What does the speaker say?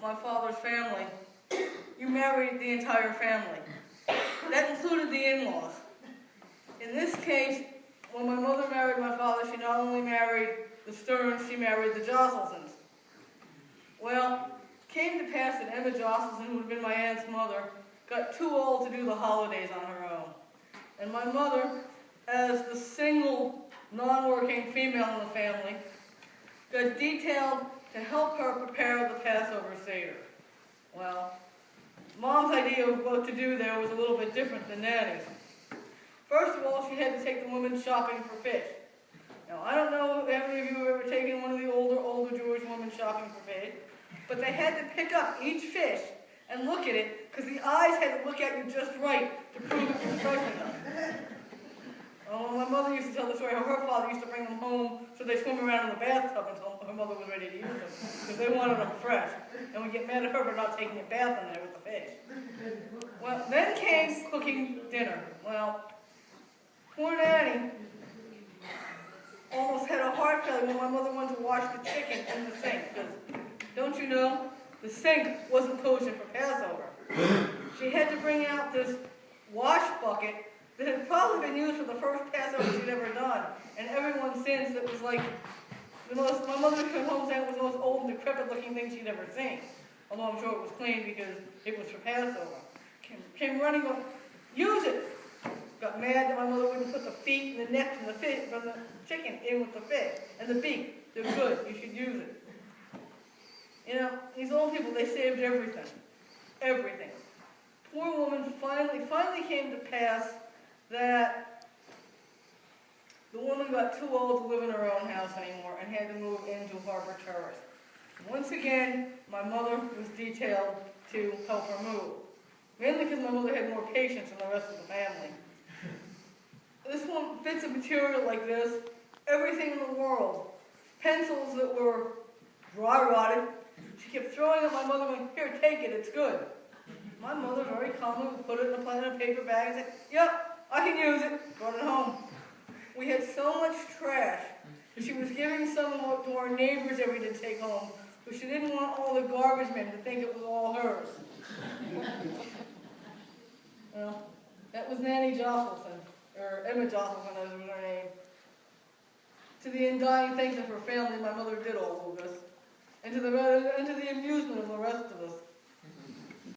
my father's family, you married the entire family. That included the in-laws. In this case, when my mother married my father, she not only married the Stearns, she married the Josselsons. Well, it came to pass that Emma Josselson, who had been my aunt's mother, got too old to do the holidays on her own. And my mother, as the single, non-working female in the family, got detailed to help her prepare the Passover Seder. Well, Mom's idea of what to do there was a little bit different than Nanny's. First of all, she had to take the women shopping for fish. Now, I don't know if any of you have ever taken one of the older Jewish women shopping for fish, but they had to pick up each fish and look at it, because the eyes had to look at you just right to prove it was fresh enough. Oh, my mother used to tell the story how her father used to bring them home so they swim around in the bathtub until her mother was ready to use them, because they wanted them fresh. And we get mad at her for not taking a bath in there with the fish. Well, then came cooking dinner. Well, poor Nanny almost had a heart failure when my mother went to wash the chicken in the sink, because, don't you know, the sink wasn't kosher for Passover. She had to bring out this wash bucket that had probably been used for the first Passover she'd ever done. And everyone since, it was like my mother came home saying it was the most old and decrepit looking thing she'd ever seen. Although I'm sure it was clean because it was for Passover. Came running, going, use it! Got mad that my mother wouldn't put the feet and the neck from the fish, from the chicken in with the fish. And the beak, they're good, you should use it. You know, these old people, they saved everything. Everything. Poor woman finally came to pass that the woman got too old to live in her own house anymore and had to move into Harbor Terrace. Once again, my mother was detailed to help her move. Mainly because my mother had more patience than the rest of the family. This one fits a material like this, everything in the world. Pencils that were dry rotted. She kept throwing at my mother going, here, take it, it's good. My mother very calmly would put it in a paper bag and say, yep, I can use it. Brought it home. We had so much trash that she was giving some to our neighbors every day to take home, but she didn't want all the garbage men to think it was all hers. Well, that was Nanny Josselson, or Emma Josselson as was her name. To the undying thanks of her family, my mother did all of this, and to the amusement of the rest of us.